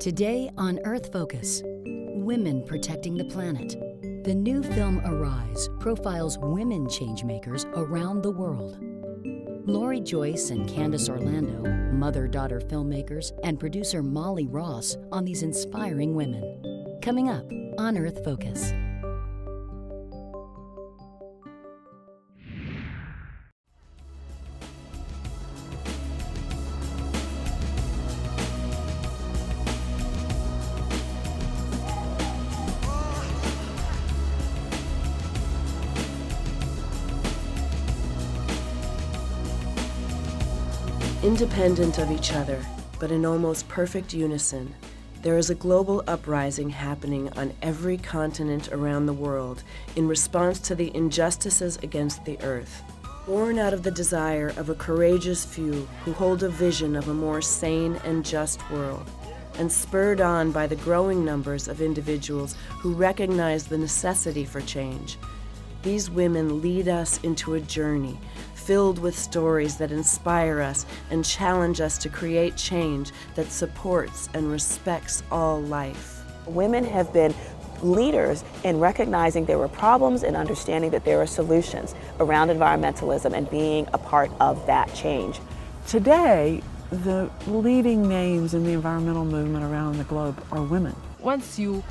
Today on Earth Focus, Women Protecting the Planet. The new film Arise profiles women changemakers around the world. Lori Joyce and Candace Orlando, mother-daughter filmmakers, and producer Molly Ross on these inspiring women. Coming up on Earth Focus. Independent of each other, but in almost perfect unison, there is a global uprising happening on every continent around the world in response to the injustices against the earth. Born out of the desire of a courageous few who hold a vision of a more sane and just world, and spurred on by the growing numbers of individuals who recognize the necessity for change, these women lead us into a journey filled with stories that inspire us and challenge us to create change that supports and respects all life. Women have been leaders in recognizing there were problems and understanding that there are solutions around environmentalism and being a part of that change. Today, the leading names in the environmental movement around the globe are women. Once you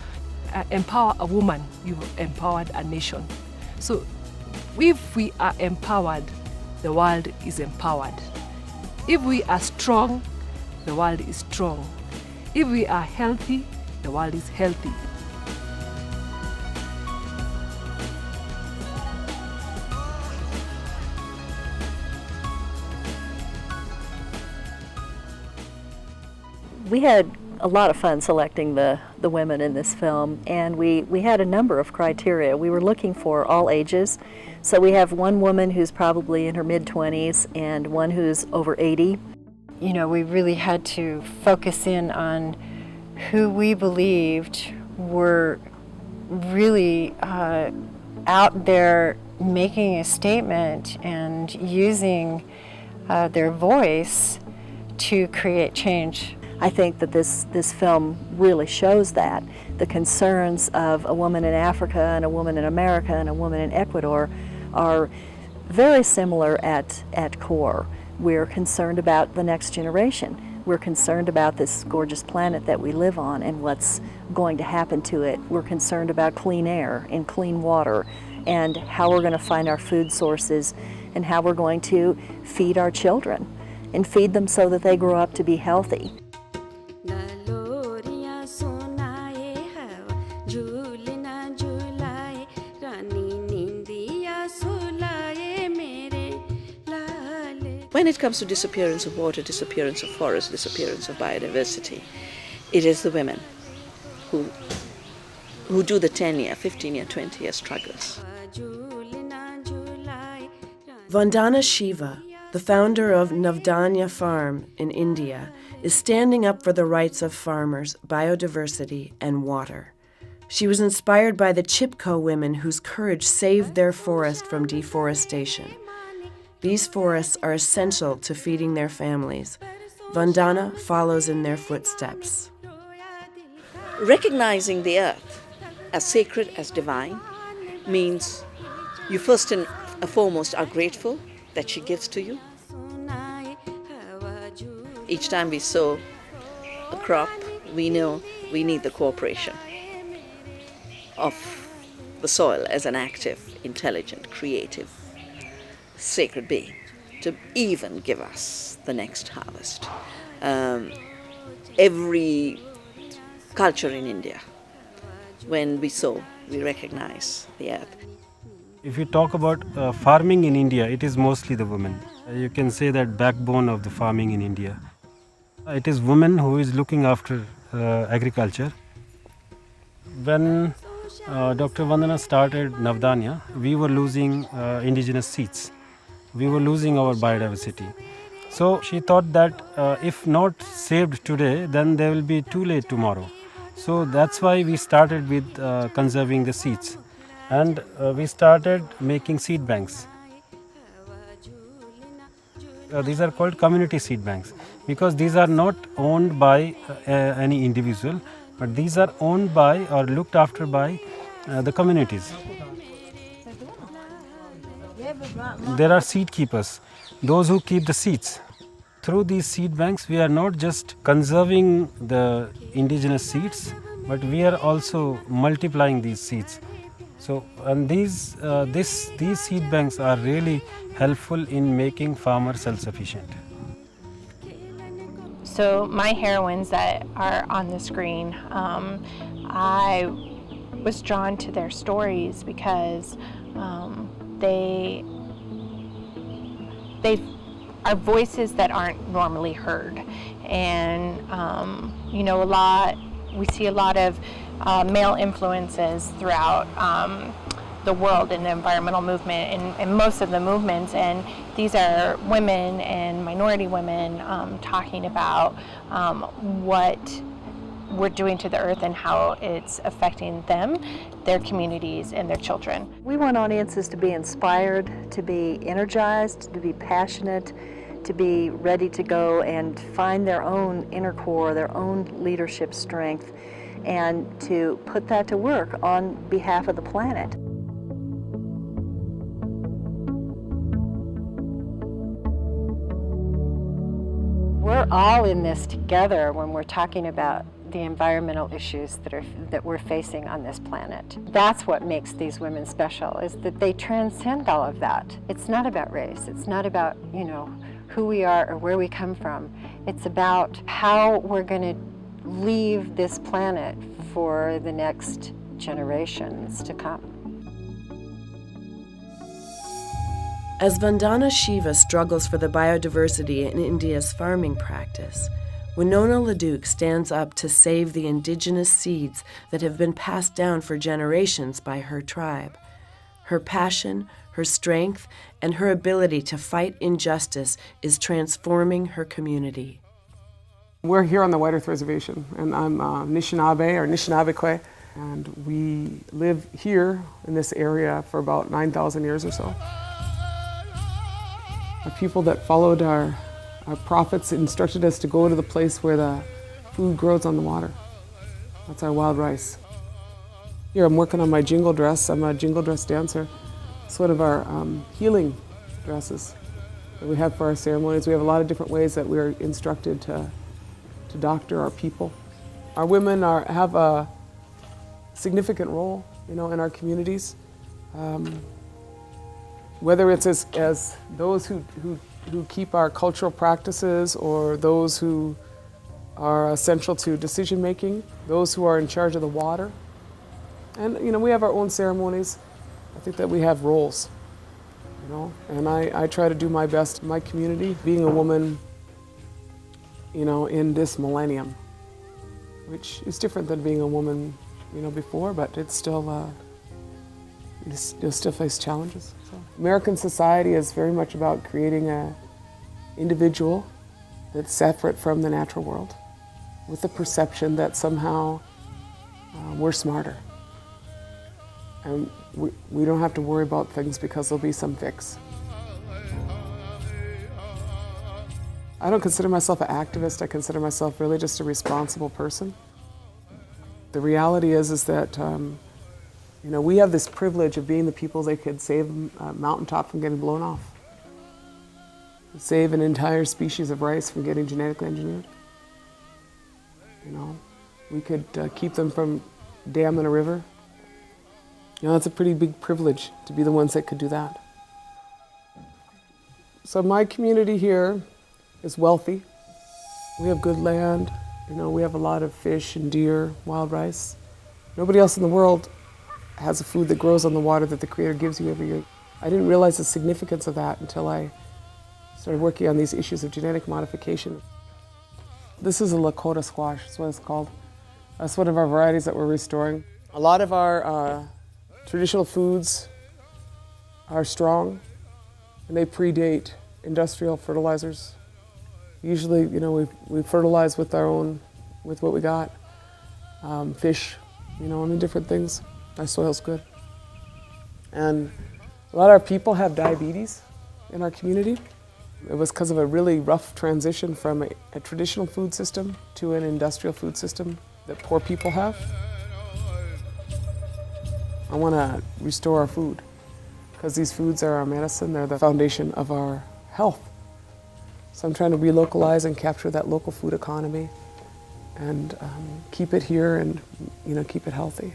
empower a woman, you've empowered a nation. So if we are empowered, the world is empowered. If we are strong, the world is strong. If we are healthy, the world is healthy. We had a lot of fun selecting the women in this film, and we had a number of criteria. We were looking for all ages. So we have one woman who's probably in her mid-20s and one who's over 80. You know, we really had to focus in on who we believed were really out there making a statement and using their voice to create change. I think that this film really shows that. The concerns of a woman in Africa and a woman in America and a woman in Ecuador are very similar at core. We're concerned about the next generation. We're concerned about this gorgeous planet that we live on and what's going to happen to it. We're concerned about clean air and clean water and how we're going to find our food sources and how we're going to feed our children and feed them so that they grow up to be healthy. When it comes to disappearance of water, disappearance of forest, disappearance of biodiversity, it is the women who do the 10-year, 15-year, 20-year struggles. Vandana Shiva, the founder of Navdanya farm in India, is standing up for the rights of farmers, biodiversity, and water. She was inspired by the Chipko women whose courage saved their forest from deforestation. These forests are essential to feeding their families. Vandana follows in their footsteps. Recognizing the earth as sacred, as divine, means you first and foremost are grateful that she gives to you. Each time we sow a crop, we know we need the cooperation of the soil as an active, intelligent, creative, sacred being to even give us the next harvest. Every culture in India, when we sow, we recognize the earth. If you talk about farming in India, it is mostly the women. You can say that backbone of the farming in India. It is women who is looking after agriculture. When Dr. Vandana started Navdanya, we were losing indigenous seeds. We were losing our biodiversity. So she thought that if not saved today, then they will be too late tomorrow. So that's why we started with conserving the seeds. And we started making seed banks. These are called community seed banks. because these are not owned by any individual, but these are owned by or looked after by the communities. There are seed keepers, those who keep the seeds. Through these seed banks, we are not just conserving the indigenous seeds, but we are also multiplying these seeds. So, and these seed banks are really helpful in making farmers self-sufficient. So my heroines that are on the screen, I was drawn to their stories because they are voices that aren't normally heard, and you know, we see a lot of male influences throughout the world in the environmental movement and most of the movements, and these are women and minority women talking about what we're doing to the earth and how it's affecting them, their communities, and their children. We want audiences to be inspired, to be energized, to be passionate, to be ready to go and find their own inner core, their own leadership strength, and to put that to work on behalf of the planet. We're all in this together when we're talking about the environmental issues that we're facing on this planet. That's what makes these women special, is that they transcend all of that. It's not about race. It's not about, you know, who we are or where we come from. It's about how we're going to leave this planet for the next generations to come. As Vandana Shiva struggles for the biodiversity in India's farming practice, Winona La Duke stands up to save the indigenous seeds that have been passed down for generations by her tribe. Her passion, her strength, and her ability to fight injustice is transforming her community. We're here on the White Earth Reservation, and I'm Anishinaabe or Anishinaabekwe, and we live here in this area for about 9,000 years or so. Our people that followed our prophets instructed us to go to the place where the food grows on the water. That's our wild rice. Here I'm working on my jingle dress. I'm a jingle dress dancer. Sort of our healing dresses that we have for our ceremonies. We have a lot of different ways that we're instructed to doctor our people. Our women have a significant role, you know, in our communities. Whether it's as those who keep our cultural practices, or those who are essential to decision making, those who are in charge of the water. And you know, we have our own ceremonies. I think that we have roles, you know, and I try to do my best in my community, being a woman, you know, in this millennium, which is different than being a woman, you know, before, but it's still, you'll still face challenges. So. American society is very much about creating an individual that's separate from the natural world, with the perception that somehow we're smarter. And we don't have to worry about things because there'll be some fix. I don't consider myself an activist. I consider myself really just a responsible person. The reality is that you know, we have this privilege of being the people that could save a mountaintop from getting blown off, save an entire species of rice from getting genetically engineered. You know, we could keep them from damming a river. You know, that's a pretty big privilege to be the ones that could do that. So my community here is wealthy. We have good land. You know, we have a lot of fish and deer, wild rice. Nobody else in the world has a food that grows on the water that the Creator gives you every year. I didn't realize the significance of that until I started working on these issues of genetic modification. This is a Lakota squash, that's what it's called. That's one of our varieties that we're restoring. A lot of our traditional foods are strong, and they predate industrial fertilizers. Usually, you know, we fertilize with what we got. Fish, you know, I mean, different things. Our soil's good. And a lot of our people have diabetes in our community. It was because of a really rough transition from a traditional food system to an industrial food system that poor people have. I want to restore our food because these foods are our medicine. They're the foundation of our health. So I'm trying to relocalize and capture that local food economy and keep it here and keep it healthy.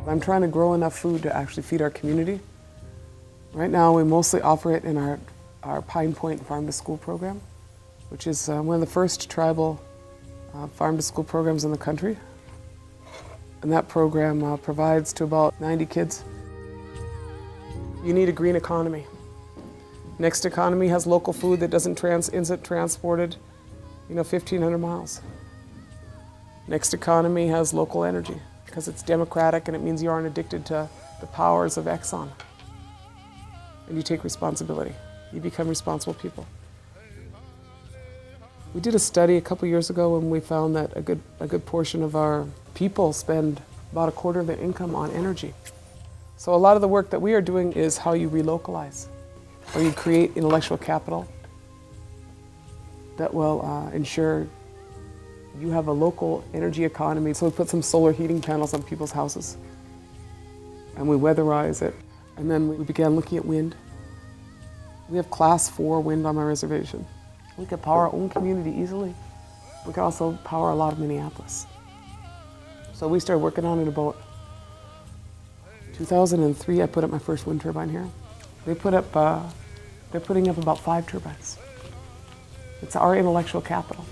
I'm trying to grow enough food to actually feed our community. Right now we mostly operate in our Pine Point Farm to School program, which is one of the first tribal farm to school programs in the country. And that program provides to about 90 kids. You need a green economy. Next economy has local food that isn't transported 1,500 miles. Next economy has local energy because it's democratic and it means you aren't addicted to the powers of Exxon. And you take responsibility. You become responsible people. We did a study a couple years ago and we found that a good portion of our people spend about a quarter of their income on energy. So a lot of the work that we are doing is how you relocalize, or you create intellectual capital that will ensure you have a local energy economy. So we put some solar heating panels on people's houses and we weatherize it. And then we began looking at wind. We have class 4 wind on my reservation. We could power our own community easily. We could also power a lot of Minneapolis. So we started working on it about 2003. I put up my first wind turbine here. They're putting up about 5 turbines. It's our intellectual capital.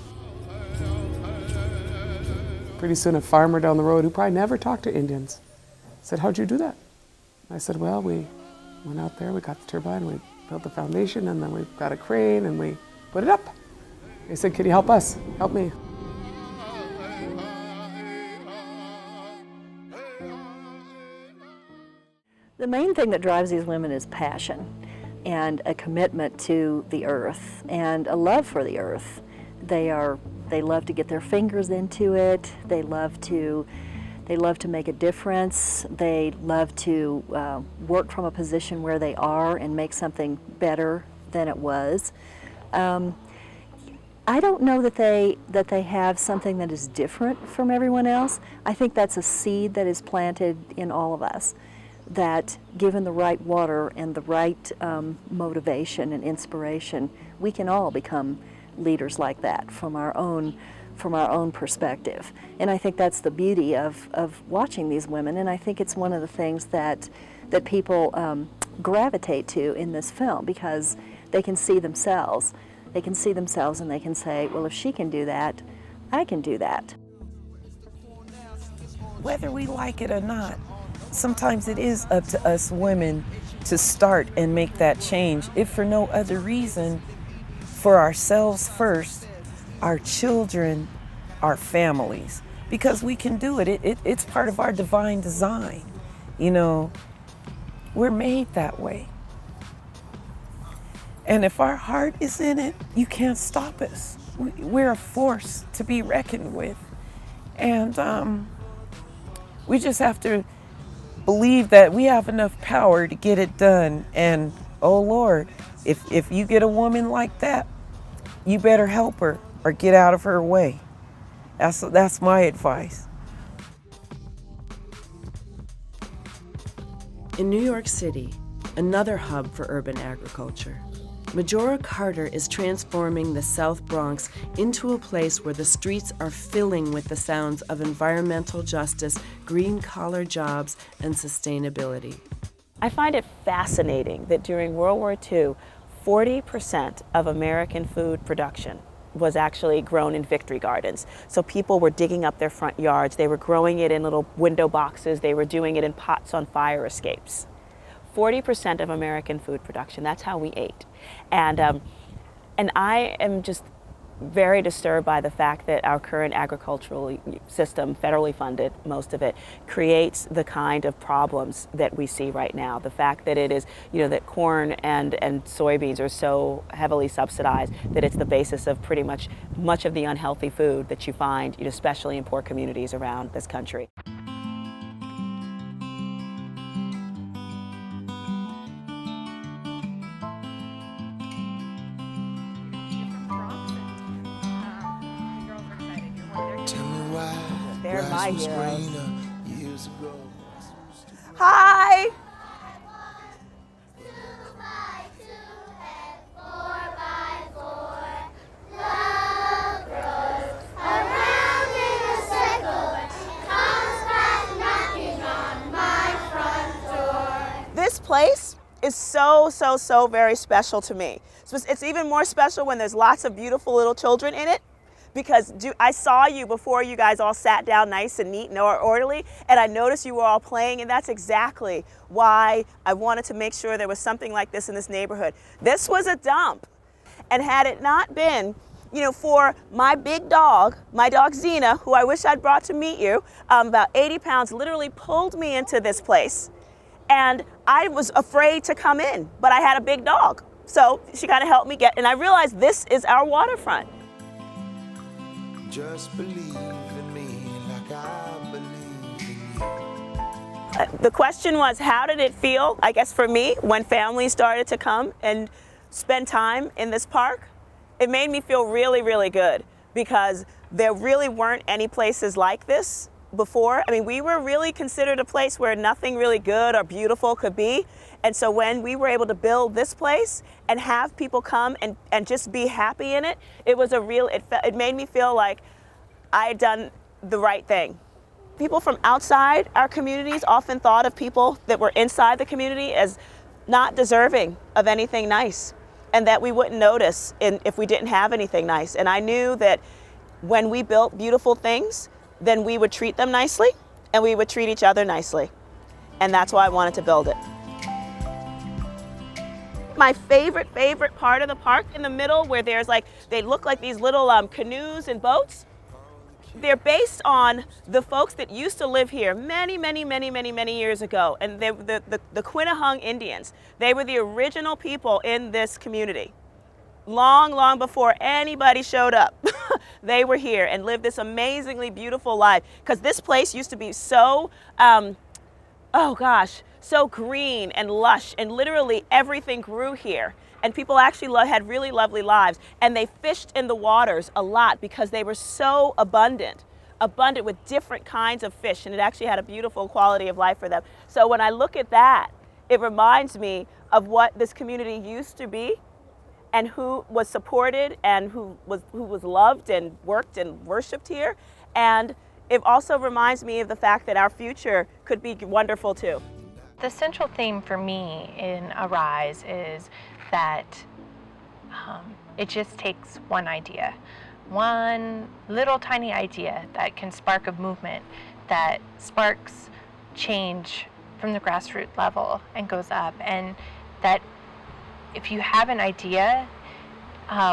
Pretty soon a farmer down the road who probably never talked to Indians said, "How'd you do that?" I said, "Well, we went out there, we got the turbine, we built the foundation, and then we got a crane and we put it up." They said, "Can you help us? Help me." The main thing that drives these women is passion and a commitment to the earth and a love for the earth. They love to get their fingers into it. They love to make a difference. They love to work from a position where they are and make something better than it was. I don't know that they have something that is different from everyone else. I think that's a seed that is planted in all of us, that given the right water and the right motivation and inspiration, we can all become leaders like that from our own perspective. And I think that's the beauty of watching these women, and I think it's one of the things that people gravitate to in this film, because they can see themselves. They can see themselves and they can say, well, if she can do that, I can do that. Whether we like it or not, sometimes it is up to us women to start and make that change, if for no other reason, for ourselves first, our children, our families, because we can do it. It's part of our divine design. We're made that way. And if our heart is in it, you can't stop us. We're a force to be reckoned with. And we just have to believe that we have enough power to get it done. And oh Lord, if you get a woman like that, you better help her or get out of her way. That's my advice. In New York City, another hub for urban agriculture, Majora Carter is transforming the South Bronx into a place where the streets are filling with the sounds of environmental justice, green-collar jobs, and sustainability. I find it fascinating that during World War II, 40% of American food production was actually grown in victory gardens. So people were digging up their front yards, they were growing it in little window boxes, they were doing it in pots on fire escapes. 40% of American food production, that's how we ate. And I am just very disturbed by the fact that our current agricultural system, federally funded, most of it, creates the kind of problems that we see right now. The fact that it is, that corn and soybeans are so heavily subsidized that it's the basis of pretty much of the unhealthy food that you find, especially in poor communities around this country. my heroes. Hi! This place is so very special to me. It's even more special when there's lots of beautiful little children in it, because I saw you before you guys all sat down nice and neat and orderly, and I noticed you were all playing, and that's exactly why I wanted to make sure there was something like this in this neighborhood. This was a dump, and had it not been, you know, for my big dog, my dog Xena, who I wish I'd brought to meet you, about 80 pounds, literally pulled me into this place. And I was afraid to come in, but I had a big dog. So she kind of helped me get, and I realized this is our waterfront. Just believe in me like I believe in you. The question was, how did it feel, I guess for me, when families started to come and spend time in this park? It made me feel really good, because there really weren't any places like this before. I mean, we were really considered a place where nothing really good or beautiful could be. And so when we were able to build this place and have people come and just be happy in it, it was it made me feel like I had done the right thing. People from outside our communities often thought of people that were inside the community as not deserving of anything nice, and that we wouldn't notice if we didn't have anything nice. And I knew that when we built beautiful things, then we would treat them nicely, and we would treat each other nicely. And that's why I wanted to build it. My favorite part of the park in the middle, where there's they look like these little canoes and boats. They're based on the folks that used to live here many years ago. And they're the Quinahung Indians. They were the original people in this community. Long before anybody showed up. They were here and lived this amazingly beautiful life. Because this place used to be so, so green and lush, and literally everything grew here. And people actually had really lovely lives. And they fished in the waters a lot because they were so abundant with different kinds of fish. And it actually had a beautiful quality of life for them. So when I look at that, it reminds me of what this community used to be, and who was supported, and who was loved and worked and worshipped here. And it also reminds me of the fact that our future could be wonderful too. The central theme for me in Arise is that it just takes one idea, one little tiny idea that can spark a movement, that sparks change from the grassroots level and goes up. And that if you have an idea,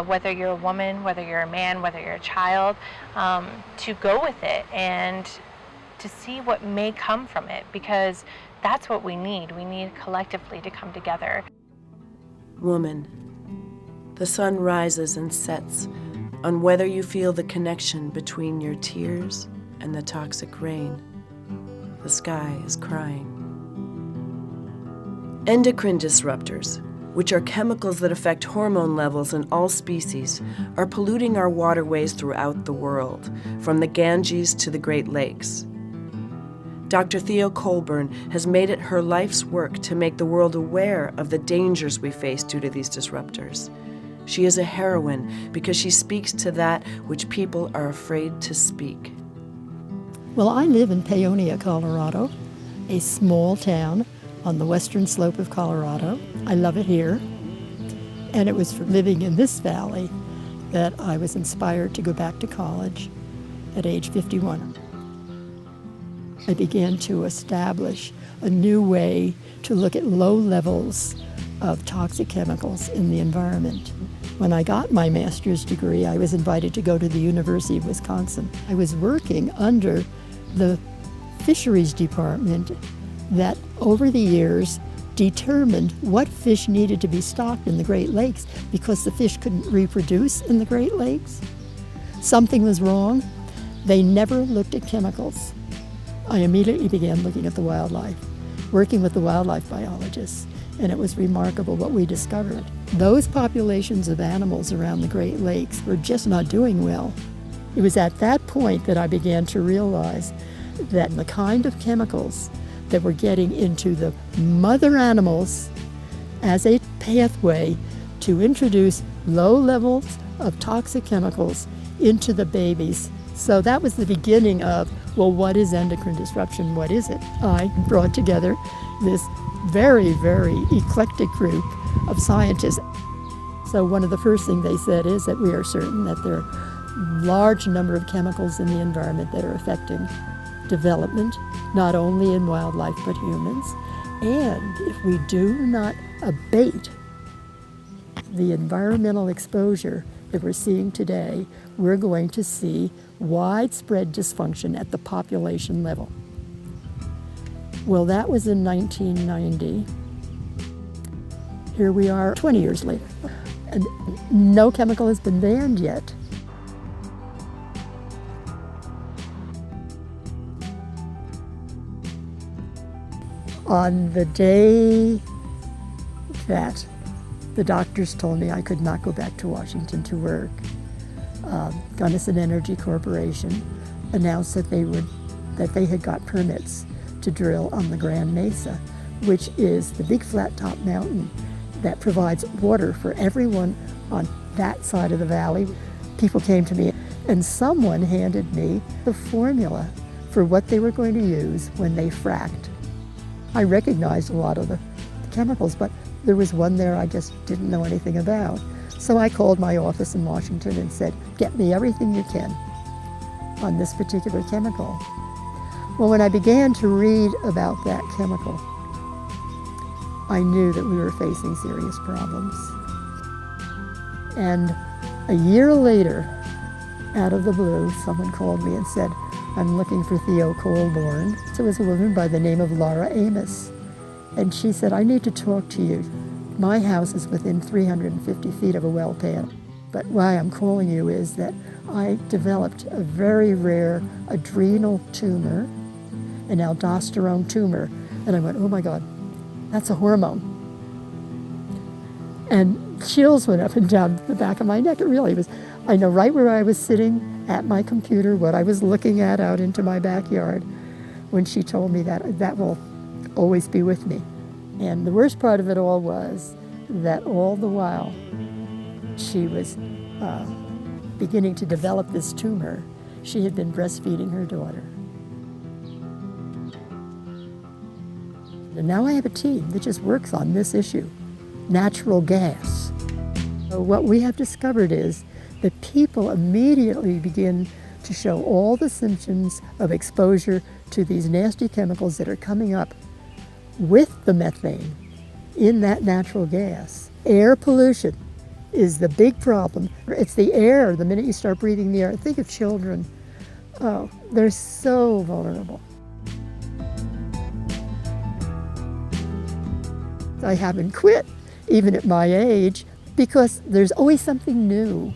whether you're a woman, whether you're a man, whether you're a child, to go with it and to see what may come from it, because that's what we need. We need collectively to come together. Woman, the sun rises and sets on whether you feel the connection between your tears and the toxic rain. The sky is crying. Endocrine disruptors, which are chemicals that affect hormone levels in all species, are polluting our waterways throughout the world, from the Ganges to the Great Lakes. Dr. Theo Coburn has made it her life's work to make the world aware of the dangers we face due to these disruptors. She is a heroine because she speaks to that which people are afraid to speak. Well, I live in Paonia, Colorado, a small town on the western slope of Colorado. I love it here. And it was from living in this valley that I was inspired to go back to college at age 51. I began to establish a new way to look at low levels of toxic chemicals in the environment. When I got my master's degree, I was invited to go to the University of Wisconsin. I was working under the fisheries department that over the years determined what fish needed to be stocked in the Great Lakes because the fish couldn't reproduce in the Great Lakes. Something was wrong. They never looked at chemicals. I immediately began looking at the wildlife, working with the wildlife biologists, and it was remarkable what we discovered. Those populations of animals around the Great Lakes were just not doing well. It was at that point that I began to realize that the kind of chemicals that were getting into the mother animals as a pathway to introduce low levels of toxic chemicals into the babies. So that was the beginning of, well, what is endocrine disruption? What is it? I brought together this very, very eclectic group of scientists. So one of the first things they said is that we are certain that there are large number of chemicals in the environment that are affecting development, not only in wildlife but humans. And if we do not abate the environmental exposure that we're seeing today, we're going to see widespread dysfunction at the population level. Well, that was in 1990. Here we are 20 years later, and no chemical has been banned yet. On the day that the doctors told me I could not go back to Washington to work, Gunnison Energy Corporation announced that they had got permits to drill on the Grand Mesa, which is the big flat top mountain that provides water for everyone on that side of the valley. People came to me and someone handed me the formula for what they were going to use when they fracked. I recognized a lot of the chemicals, but there was one there I just didn't know anything about. So I called my office in Washington and said, get me everything you can on this particular chemical. Well, when I began to read about that chemical, I knew that we were facing serious problems. And a year later, out of the blue, someone called me and said, I'm looking for Theo Coburn. So it was a woman by the name of Laura Amos. And she said, I need to talk to you. My house is within 350 feet of a well pad. But why I'm calling you is that I developed a very rare adrenal tumor, an aldosterone tumor. And I went, oh my God, that's a hormone. And chills went up and down the back of my neck. It really was. I know right where I was sitting at my computer, what I was looking at out into my backyard when she told me that will always be with me. And the worst part of it all was that all the while she was beginning to develop this tumor, she had been breastfeeding her daughter. And now I have a team that just works on this issue, natural gas. So what we have discovered is that people immediately begin to show all the symptoms of exposure to these nasty chemicals that are coming up with the methane in that natural gas. Air pollution is the big problem. It's the air, the minute you start breathing the air. Think of children. Oh, they're so vulnerable. I haven't quit, even at my age, because there's always something new.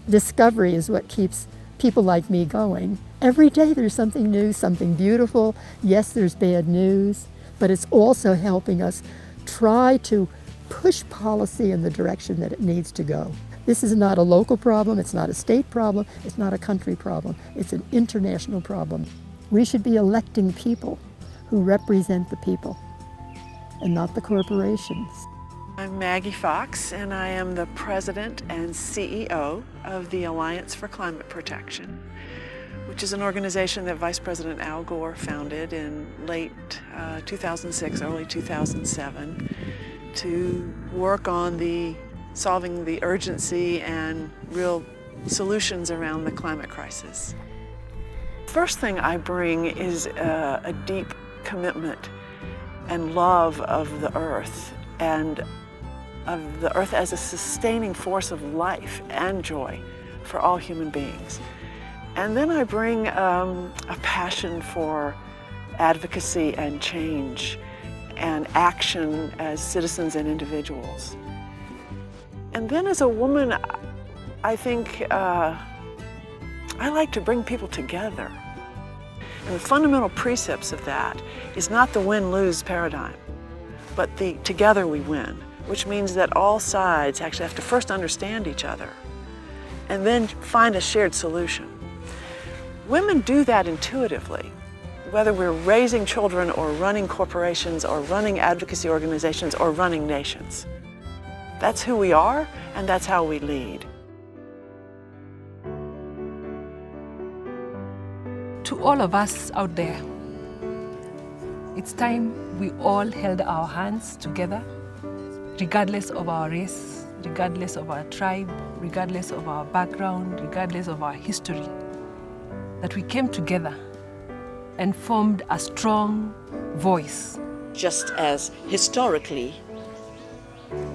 Discovery is what keeps people like me going. Every day there's something new, something beautiful. Yes, there's bad news, but it's also helping us try to push policy in the direction that it needs to go. This is not a local problem, it's not a state problem, it's not a country problem, it's an international problem. We should be electing people who represent the people and not the corporations. I'm Maggie Fox, and I am the president and CEO of the Alliance for Climate Protection, which is an organization that Vice President Al Gore founded in late 2006, early 2007, to work on solving the urgency and real solutions around the climate crisis. First thing I bring is a deep commitment and love of the earth, and of the earth as a sustaining force of life and joy for all human beings. And then I bring a passion for advocacy and change and action as citizens and individuals. And then as a woman, I think I like to bring people together. And the fundamental precepts of that is not the win-lose paradigm, but the together we win, which means that all sides actually have to first understand each other and then find a shared solution. Women do that intuitively. whether we're raising children or running corporations or running advocacy organizations or running nations. That's who we are, and that's how we lead. To all of us out there, it's time we all held our hands together, regardless of our race, regardless of our tribe, regardless of our background, regardless of our history, that we came together and formed a strong voice. Just as historically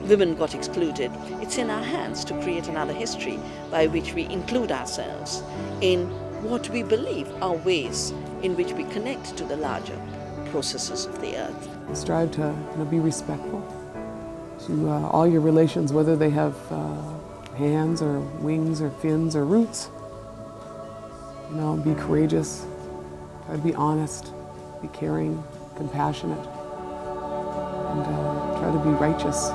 women got excluded, it's in our hands to create another history by which we include ourselves in what we believe are ways in which we connect to the larger processes of the earth. Strive to be respectful to all your relations, whether they have hands or wings or fins or roots. Be courageous, try to be honest, be caring, compassionate, and try to be righteous.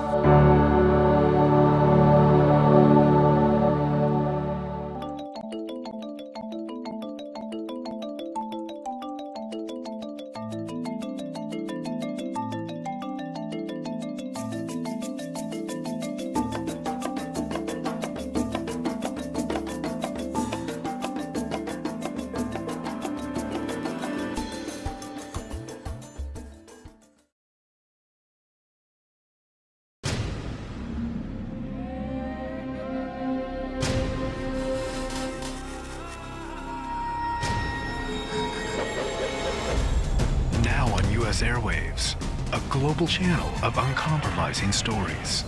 Airwaves, a global channel of uncompromising stories.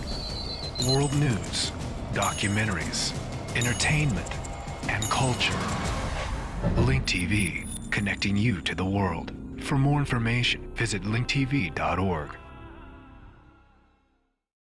World news, documentaries, entertainment, and culture. Link TV, connecting you to the world. For more information, visit linktv.org.